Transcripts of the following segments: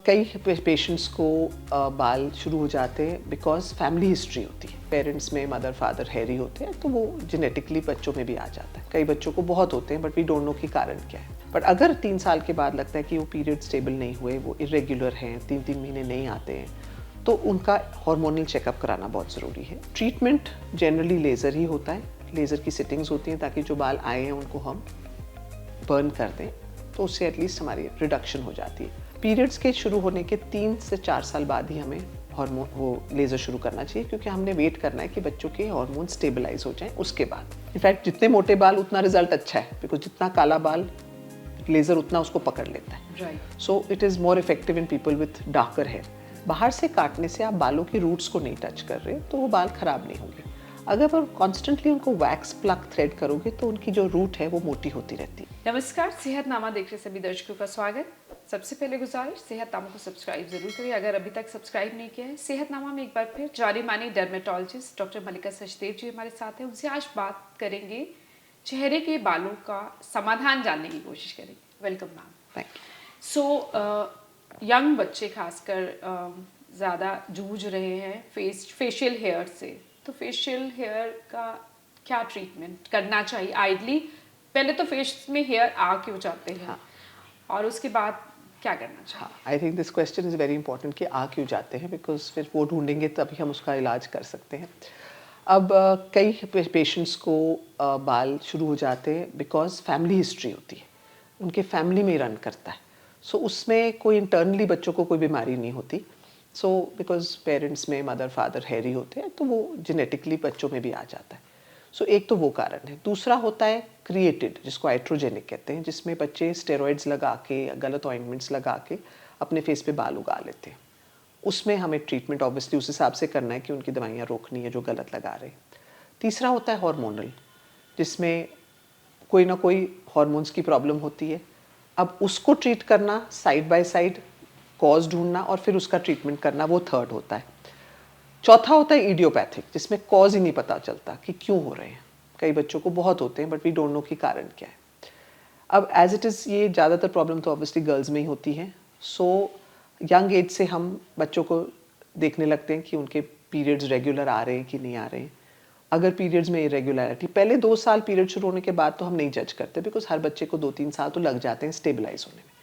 कई पेशेंट्स को बाल शुरू हो जाते हैं बिकॉज फैमिली हिस्ट्री होती है। पेरेंट्स में मदर फादर हेयरी होते हैं तो वो जेनेटिकली बच्चों में भी आ जाता है। कई बच्चों को बहुत होते हैं बट वी डोंट नो कि कारण क्या है। बट अगर 3 साल के बाद लगता है कि वो पीरियड स्टेबल नहीं हुए, वो इरेगुलर हैं, 3-3 महीने नहीं आते हैं, तो उनका हार्मोनल चेकअप कराना बहुत ज़रूरी है। ट्रीटमेंट जनरली लेज़र ही होता है। लेज़र की सेटिंग्स होती हैं ताकि जो बाल आए हैं उनको हम बर्न कर दें, तो उससे एटलीस्ट हमारी रिडक्शन हो जाती है। पीरियड्स के शुरू होने के 3 से 4 साल बाद ही हमें हार्मोन वो लेज़र शुरू करना चाहिए, क्योंकि हमने वेट करना है कि बच्चों के हार्मोन स्टेबलाइज हो जाएं उसके बाद। इनफैक्ट जितने मोटे बाल उतना रिजल्ट अच्छा है, बिकॉज जितना काला बाल लेज़र उतना उसको पकड़ लेता है। So it is more effective in people with darker hair. बाहर से काटने से आप बालों की रूट्स को नहीं टच कर रहे तो वो बाल खराब नहीं होंगे। अगर आप कॉन्स्टेंटली उनको वैक्स प्लग थ्रेड करोगे तो उनकी जो रूट है वो मोटी होती रहती है। नमस्कार, सेहतनामा देख रहे सभी दर्शकों का स्वागत। सबसे पहले गुजारिश, सेहतनामा को सब्सक्राइब जरूर करिए अगर अभी तक सब्सक्राइब नहीं किया है। सेहतनामा में एक बार फिर जानी मानी डर्मेटोलॉजिस्ट डॉक्टर मल्लिका सचदेव जी हमारे साथ हैं। उनसे आज बात करेंगे, चेहरे के बालों का समाधान जानने की कोशिश करेंगे। Welcome ma'am. Thank you. So young बच्चे खासकर ज़्यादा जूझ रहे हैं फेशियल हेयर से, तो फेशियल हेयर का क्या ट्रीटमेंट करना चाहिए आइडली? पहले तो फेस में हेयर आ क्यों जाते हैं, और उसके बाद क्या करना चाहिए? I think this question is very important कि आ क्यों जाते हैं, बिकॉज फिर वो ढूंढेंगे तभी हम उसका इलाज कर सकते हैं। अब कई पेशेंट्स को बाल शुरू हो जाते हैं बिकॉज फैमिली हिस्ट्री होती है, उनके फैमिली में रन करता है। सो उसमें कोई इंटरनली बच्चों को कोई बीमारी नहीं होती। सो बिकॉज पेरेंट्स में मदर फादर हेयरी होते हैं तो वो जेनेटिकली बच्चों में भी आ जाता है। सो एक तो वो कारण है। दूसरा होता है क्रिएटेड, जिसको आइट्रोजेनिक कहते हैं, जिसमें बच्चे स्टेरॉइड्स लगा के, गलत ऑइंटमेंट्स लगा के अपने फेस पे बाल उगा लेते हैं। उसमें हमें ट्रीटमेंट ऑब्वियसली उस हिसाब से करना है कि उनकी दवाइयाँ रोकनी है जो गलत लगा रहे हैं। तीसरा होता है हार्मोनल, जिसमें कोई ना कोई हार्मोन्स की प्रॉब्लम होती है। अब उसको ट्रीट करना, साइड बाय साइड कॉज ढूंढना और फिर उसका ट्रीटमेंट करना, वो थर्ड होता है। चौथा होता है इडियोपैथिक, जिसमें कॉज ही नहीं पता चलता कि क्यों हो रहे हैं। कई बच्चों को बहुत होते हैं बट वी डोंट नो कि कारण क्या है। अब एज इट इज़ ये ज़्यादातर प्रॉब्लम तो ऑब्वियसली गर्ल्स में ही होती है। सो यंग एज से हम बच्चों को देखने लगते हैं कि उनके पीरियड्स रेगुलर आ रहे हैं कि नहीं आ रहे हैं। अगर पीरियड्स में इरेगुलरिटी, पहले 2 साल पीरियड शुरू होने के बाद तो हम नहीं जज करते, बिकॉज हर बच्चे को 2-3 साल तो लग जाते हैं स्टेबलाइज होने में।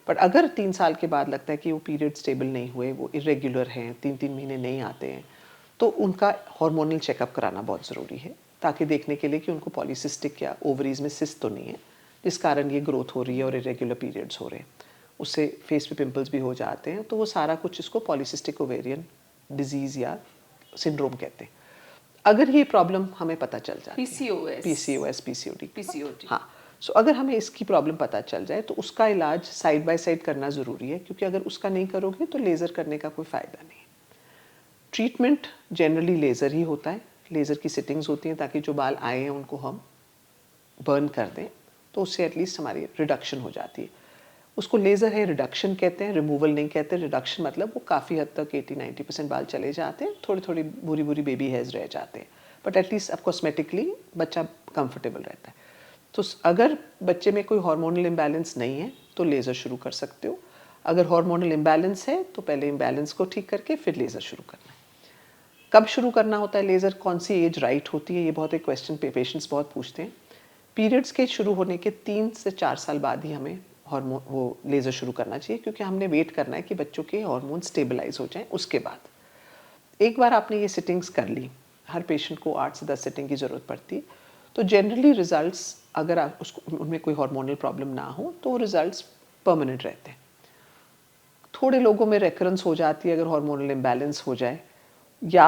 बट अगर 3 साल के बाद लगता है कि वो पीरियड स्टेबल नहीं हुए, वो इरेगुलर हैं, 3-3 महीने नहीं आते हैं, तो उनका हार्मोनल चेकअप कराना बहुत ज़रूरी है, ताकि देखने के लिए कि उनको पॉलीसिस्टिक या ओवरीज में सिस्ट तो नहीं है जिस कारण ये ग्रोथ हो रही है और इरेगुलर पीरियड्स हो रहे हैं। उससे फेस पे पिंपल्स भी हो जाते हैं, तो वो सारा कुछ इसको पॉलीसिस्टिक ओवेरियन डिजीज़ या सिंड्रोम कहते हैं। अगर ये प्रॉब्लम हमें पता चल जाती है, PCOS, PCOD, हाँ, सो अगर हमें इसकी प्रॉब्लम पता चल जाए तो उसका इलाज साइड बाय साइड करना ज़रूरी है, क्योंकि अगर उसका नहीं करोगे तो लेज़र करने का कोई फ़ायदा नहीं है। ट्रीटमेंट जनरली लेज़र ही होता है। लेज़र की सेटिंग्स होती हैं ताकि जो बाल आए हैं उनको हम बर्न कर दें, तो उससे एटलीस्ट हमारी रिडक्शन हो जाती है। उसको लेज़र है रिडक्शन कहते हैं, रिमूवल नहीं कहते। रिडक्शन मतलब वो काफ़ी हद तक 80-90% बाल चले जाते हैं, थोड़ी थोड़ी बुरी बुरी बेबी हेयर्स रह जाते हैं, बट एटलीस्ट अब कॉस्मेटिकली बच्चा कंफर्टेबल रहता है। तो अगर बच्चे में कोई हार्मोनल इम्बैलेंस नहीं है तो लेज़र शुरू कर सकते हो। अगर हार्मोनल इम्बैलेंस है तो पहले इम्बैलेंस को ठीक करके फिर लेज़र शुरू करना है। कब शुरू करना होता है लेज़र, कौन सी एज राइट होती है, ये बहुत एक क्वेश्चन पेशेंट्स बहुत पूछते हैं। पीरियड्स के शुरू होने के 3 से 4 साल बाद ही हमें हार्मोन वो लेज़र शुरू करना चाहिए, क्योंकि हमने वेट करना है कि बच्चों के हार्मोन स्टेबलाइज हो जाएं उसके बाद। एक बार आपने ये सेटिंग्स कर ली, हर पेशेंट को 8 से 10 सेटिंग की ज़रूरत पड़ती है, तो जनरली रिजल्ट्स, अगर आप उसको उनमें कोई हार्मोनल प्रॉब्लम ना हो तो रिजल्ट्स परमानेंट रहते हैं। थोड़े लोगों में रेकरेंस हो जाती है अगर हार्मोनल इम्बैलेंस हो जाए, या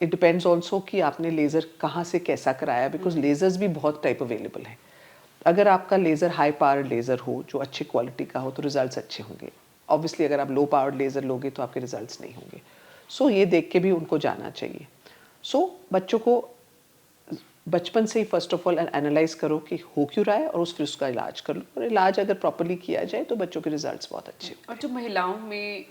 इट डिपेंड्स ऑल्सो कि आपने लेज़र कहाँ से कैसा कराया, बिकॉज लेज़र्स भी बहुत टाइप अवेलेबल है। अगर आपका लेज़र हाई पावर्ड लेज़र हो, जो अच्छी क्वालिटी का हो, तो रिजल्ट्स अच्छे होंगे। ऑब्वियसली अगर आप लो पावर्ड लेज़र लोगे तो आपके रिजल्ट्स नहीं होंगे। सो ये देख के भी उनको जाना चाहिए। सो बच्चों को बचपन से ही फर्स्ट ऑफ ऑल एनालाइज करो कि हो क्यों रहा है, और फिर उसका इलाज कर लो, और इलाज अगर प्रॉपर्ली किया जाए तो बच्चों के रिजल्ट्स बहुत अच्छे। और जो महिलाओं में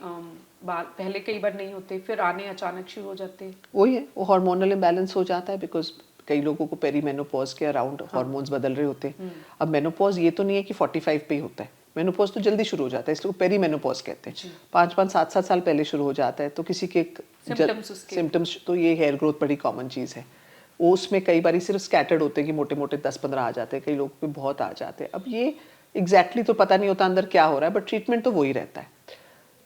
बाल पहले कई बार नहीं होते, फिर आने अचानक शुरू हो जाते हैं, वही है, वो हार्मोनल इम्बैलेंस हो जाता है, बिकॉज कई लोगों को पेरीमेनोपॉज के अराउंड हार्मोन्स बदल रहे होते हैं। अब मेनोपॉज ये तो नहीं है कि 45 पे ही होता है, मेनोपॉज तो जल्दी शुरू हो जाता है, इसलिए पेरी मेनोपॉज कहते हैं। 5-5, 7-7 साल पहले शुरू हो जाता है। तो किसी के सिम्टम्स, तो ये हेयर ग्रोथ बड़ी कॉमन चीज़ है। वो उसमें कई बार सिर्फ स्कैटर्ड होते हैं कि मोटे मोटे 10-15 आ जाते हैं, कई लोग पे बहुत आ जाते हैं। अब ये एग्जैक्टली तो पता नहीं होता अंदर क्या हो रहा है, बट ट्रीटमेंट तो वही रहता है।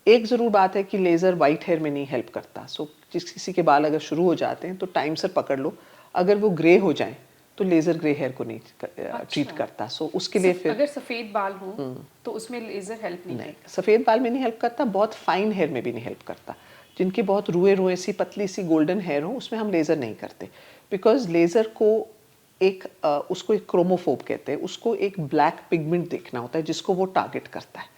एक ज़रूर बात है कि लेज़र वाइट हेयर में नहीं हेल्प करता। सो किसी के बाल अगर शुरू हो जाते हैं तो टाइम से पकड़ लो, अगर वो ग्रे हो जाए तो लेज़र ग्रे हेयर को नहीं ट्रीट करता। सो उसके लिए फिर अगर सफ़ेद बाल हो तो उसमें लेज़र हेल्प नहीं करता। सफ़ेद बाल में नहीं हेल्प करता, बहुत फाइन हेयर में भी नहीं हेल्प करता। जिनके बहुत रुए रुए सी पतली सी गोल्डन हेयर हो उसमें हम लेज़र नहीं करते, बिकॉज लेज़र को उसको एक क्रोमोफोब कहते हैं, उसको एक ब्लैक पिगमेंट देखना होता है जिसको वो टारगेट करता है।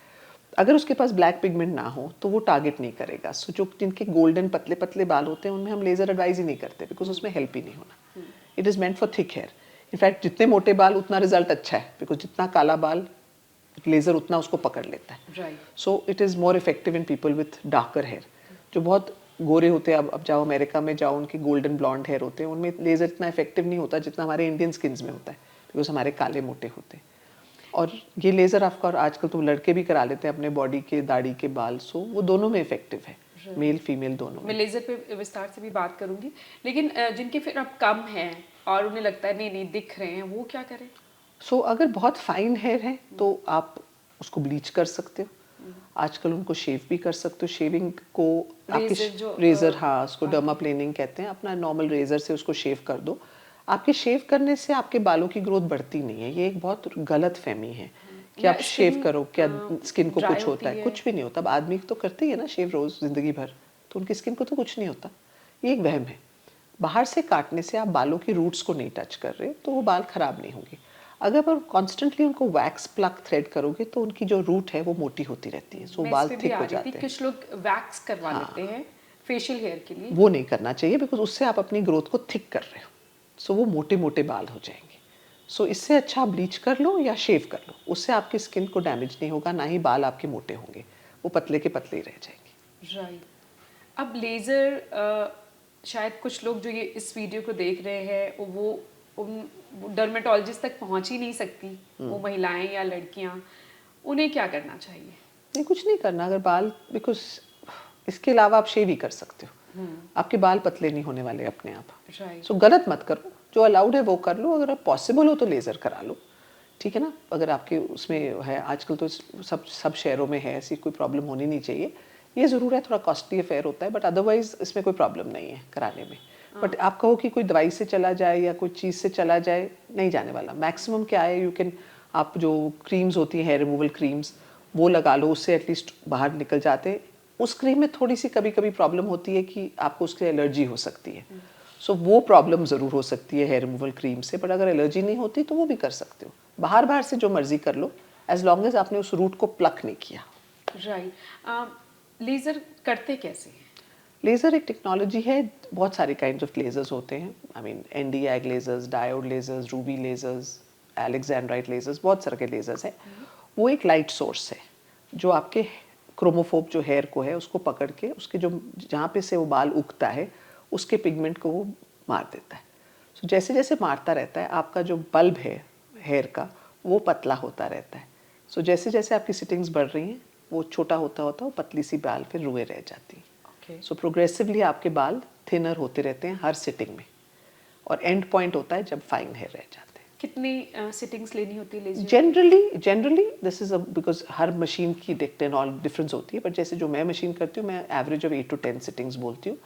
अगर उसके पास ब्लैक पिगमेंट ना हो तो वो टारगेट नहीं करेगा। सो जो जिनके गोल्डन पतले पतले बाल होते हैं उनमें हम लेज़र एडवाइज ही नहीं करते, बिकॉज उसमें हेल्प ही नहीं होना। It is meant for thick hair. In fact जितने मोटे बाल उतना रिजल्ट अच्छा है, बिकॉज जितना काला बाल लेज़र उतना उसको पकड़ लेता है। So it is more effective in people with darker hair. जो बहुत गोरे होते हैं, अब जाओ अमेरिका में जाओ, उनके गोल्डन ब्लॉन्ड हेयर होते हैं, उनमें लेज़र इतना इफेक्टिव नहीं होता जितना हमारे इंडियन स्किन्स में होता है, बिकॉज हमारे काले मोटे होते हैं। और ये लेज़र आपका आजकल तो लड़के भी करा लेते हैं अपने बॉडी के दाढ़ी के बाल। सो वो दोनों में इफेक्टिव है, मेल फीमेल दोनों में। मैं लेज़र पे विस्तार से भी बात करूंगी, लेकिन जिनके फिर अब कम हैं और उन्हें लगता है नहीं नहीं दिख रहे हैं, वो क्या करें? सो अगर बहुत फाइन हेयर है तो आप उसको ब्लीच कर सकते हो। आजकल उनको शेव भी कर सकते हो। शेविंग को रेजर, हाँ, उसको डर्मा प्लेनिंग कहते हैं। अपना नॉर्मल रेजर से उसको शेव कर दो। आपके शेव करने से आपके बालों की ग्रोथ बढ़ती नहीं है, ये एक बहुत गलत फहमी है कि आप शेव करो क्या स्किन को कुछ होता है। कुछ भी नहीं होता। अब आदमी तो करते ही है ना शेव रोज जिंदगी भर, तो उनकी स्किन को तो कुछ नहीं होता। ये एक वहम है। बाहर से काटने से आप बालों की रूट्स को नहीं टच कर रहे तो वो बाल खराब नहीं होंगे। अगर आप कॉन्स्टेंटली उनको वैक्स प्लग थ्रेड करोगे तो उनकी जो रूट है वो मोटी होती रहती है, सो बाल थिक हो जाते हैं। कुछ लोग वैक्स करवा लेते हैं फेशियल हेयर के लिए, वो नहीं करना चाहिए, बिकॉज उससे आप अपनी ग्रोथ को थिक कर रहे हो। सो वो मोटे मोटे बाल हो जाएंगे। सो इससे अच्छा आप ब्लीच कर लो या शेव कर लो, उससे आपकी स्किन को डैमेज नहीं होगा, ना ही बाल आपके मोटे होंगे, वो पतले के पतले ही रह जाएंगे। राइट। अब लेज़र शायद कुछ लोग जो ये इस वीडियो को देख रहे हैं वो डर्मेटोलॉजिस्ट तक पहुंच ही नहीं सकती, वो महिलाएं या लड़कियां, उन्हें क्या करना चाहिए? नहीं, कुछ नहीं करना। अगर बाल, बिकॉज इसके अलावा आप शेव ही कर सकते हो, आपके बाल पतले नहीं होने वाले अपने आप। सो गलत मत करो, जो अलाउड है वो कर लो। अगर पॉसिबल हो तो लेज़र करा लो, ठीक है ना। अगर आपके उसमें है, आजकल तो सब शहरों में है, ऐसी कोई प्रॉब्लम होनी नहीं चाहिए। ये ज़रूर है थोड़ा कॉस्टली अफेयर होता है, बट अदरवाइज इसमें कोई प्रॉब्लम नहीं है कराने में। बट आप कहो कि कोई दवाई से चला जाए या कोई चीज़ से चला जाए, नहीं जाने वाला। मैक्सिमम क्या है, यू कैन, आप जो क्रीम्स होती हैं हेयर रिमूवल क्रीम्स, वो लगा लो, उससे एटलीस्ट बाहर निकल जाते हैं। उस क्रीम में थोड़ी सी कभी कभी प्रॉब्लम होती है कि आपको उसकी एलर्जी हो सकती है। सो वो प्रॉब्लम ज़रूर हो सकती है हेयर रिमूवल क्रीम से, बट अगर एलर्जी नहीं होती तो वो भी कर सकते हो। बाहर से जो मर्जी कर लो, एज लॉन्ग एज आपने उस रूट को प्लक नहीं किया। राइट। लेज़र करते कैसे हैं? लेज़र एक टेक्नोलॉजी है, बहुत सारे काइंड्स ऑफ लेज़र्स होते हैं। I mean Nd:YAG lasers, diode lasers, ruby lasers, alexandrite lasers, बहुत सारे के लेज़र्स हैं। वो एक लाइट सोर्स है जो आपके क्रोमोफोब जो हेयर को है उसको पकड़ के उसके जो जहाँ पे से वो बाल उगता है उसके पिगमेंट को वो मार देता है। सो जैसे जैसे मारता रहता है आपका जो बल्ब है हेयर का वो पतला होता रहता है। सो जैसे जैसे आपकी सिटिंग्स बढ़ रही हैं वो छोटा होता होता वो पतली सी बाल फिर रुए रह जाती है। सो प्रोग्रेसिवली आपके बाल थिनर होते रहते हैं हर सिटिंग में, और एंड पॉइंट होता है जब फाइन हेयर रह जाते हैं। कितनी सिटिंग्स लेनी होती है laser? Generally this is because her machine की डिफरेंस होती है, बट जैसे जो मैं मशीन करती हूँ मैं एवरेज ऑफ 8 to 10 सिटिंग्स बोलती हूँ।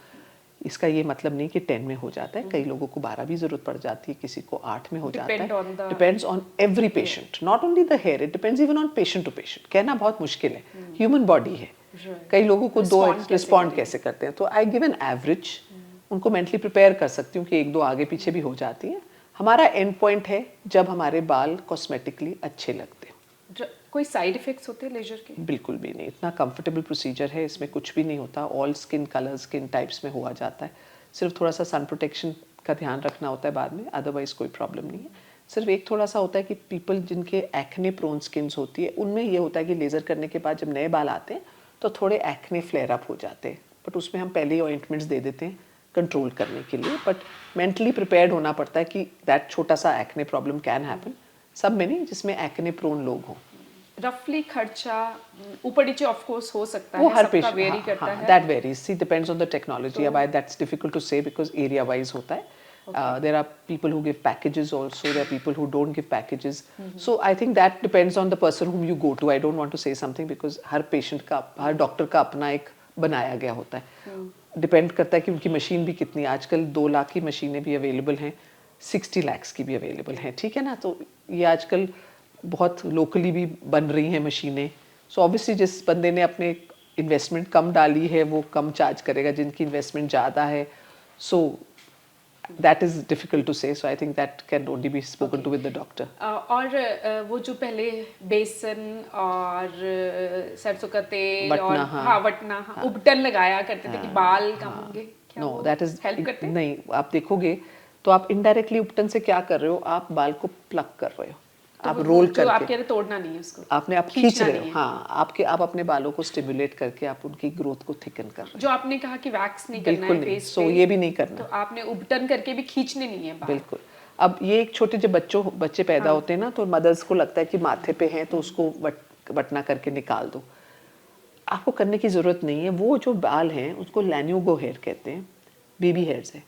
इसका ये मतलब नहीं कि 10 में हो जाता है, कई लोगों को 12 भी जरूरत पड़ जाती है, किसी को 8 में हो जाता है। Depends on every patient, not only the hair, it depends even on patient to patient. कहना बहुत मुश्किल है, ह्यूमन बॉडी है। कई लोगों को रिस्पॉन्ड कैसे करते हैं, तो आई गिव एन एवरेज। उनको मेंटली प्रिपेयर कर सकती हूँ कि 1-2 आगे पीछे भी हो जाती है। हमारा एंड पॉइंट है जब हमारे बाल कॉस्मेटिकली अच्छे लगते हैं। कोई साइड इफेक्ट्स होते हैं लेजर के? बिल्कुल भी नहीं, इतना कंफर्टेबल प्रोसीजर है, इसमें कुछ भी नहीं होता। All skin colour, skin types में हुआ जाता है। सिर्फ थोड़ा सा सन प्रोटेक्शन का ध्यान रखना होता है बाद में, अदरवाइज कोई प्रॉब्लम नहीं है। सिर्फ एक थोड़ा सा होता है कि पीपल जिनके एक्ने प्रोन स्किन्स होती है उनमें ये होता है कि लेज़र करने के बाद जब नए बाल आते हैं तो थोड़े एक्ने फ्लेयर अप हो जाते हैं, बट उसमें हम पहले ही ऑइंटमेंट्स दे देते हैं कंट्रोल करने के लिए। बट मेंटली प्रिपेयर्ड होना पड़ता है कि दैट छोटा सा एक्ने प्रॉब्लम कैन हैपन। सब में नहीं, जिसमें एक्ने प्रोन लोग हों रफली खर्चा ऊपर नीचे ऑफ कोर्स हो सकता वो है, हर सबका पेशेंट वेरी करता है। That varies see depends on the technology अब that's difficult to say because area wise होता है there are people who give packages also there are people who don't give packages so I think that depends on the person whom you go to I don't want to say something because हर patient का हर doctor का अपना एक बनाया गया होता है डिपेंड करता है कि उनकी मशीन भी कितनी आजकल 2 लाख की मशीनें भी अवेलेबल हैं 60 lakhs की भी अवेलेबल हैं ठीक है ना तो ये आजकल बहुत लोकली भी बन रही हैं मशीनें सो ऑब्वियसली जिस बंदे ने अपने इन्वेस्टमेंट कम डाली है वो कम चार्ज करेगा जिनकी इन्वेस्टमेंट ज़्यादा है so that is difficult to say so I think that can only be spoken to with the doctor और वो जो पहले बेसन और सरसों का तेल वटना, और हाँ। वटना उबटन लगाया करते थे कि बाल कम होंगे, क्या नो वो दैट इज हेल्प करते हैं? नहीं आप देखोगे तो आप इनडायरेक्टली उपटन से क्या कर रहे हो आप बाल को प्लग कर रहे हो तो आप वो रोल जो आप करके कह रहे तोड़ना नहीं है उसको, आपने आप खींच खींचना रहे नहीं हो है। हाँ आप अपने बालों को स्टिमुलेट करके आप उनकी ग्रोथ को थिकन कर रहे हो जो आपने कहा कि वैक्स नहीं करना बिल्कुल है नहीं फेस सो पे, ये भी नहीं करना तो आपने उबटन करके भी खींचने नहीं है बाल। बिल्कुल अब ये एक छोटे जो बच्चे पैदा होते हैं ना तो मदर्स को लगता है कि माथे पे हैं तो उसको वटना करके निकाल दो आपको करने की ज़रूरत नहीं है वो जो बाल हैं उसको लैन्यूगो हेयर कहते हैं बेबी हेयर्स है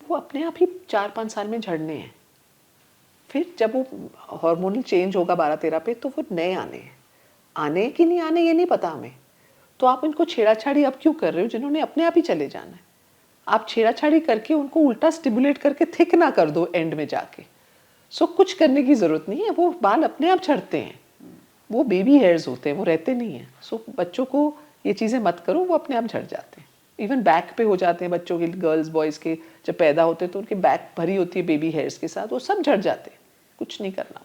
वो अपने आप ही 4-5 साल में झड़ने हैं फिर जब वो हार्मोनल चेंज होगा 12-13 पे तो वो नए आने कि नहीं आने ये नहीं पता हमें तो आप इनको छेड़ाछाड़ी अब क्यों कर रहे हो जिन्होंने अपने आप ही चले जाना है आप छेड़ाछाड़ी करके उनको उल्टा स्टिमुलेट करके थिक ना कर दो एंड में जाके सो कुछ करने की ज़रूरत नहीं है वो बाल अपने आप झड़ते हैं वो बेबी हेयर्स होते हैं वो रहते नहीं हैं सो बच्चों को ये चीज़ें मत करो वो अपने आप झड़ जाते हैं इवन बैक पे हो जाते हैं बच्चों के गर्ल्स बॉयज़ के जब पैदा होते हैं तो उनकी बैक भरी होती है बेबी हेयर्स के साथ वो सब झड़ जाते हैं कुछ नहीं करना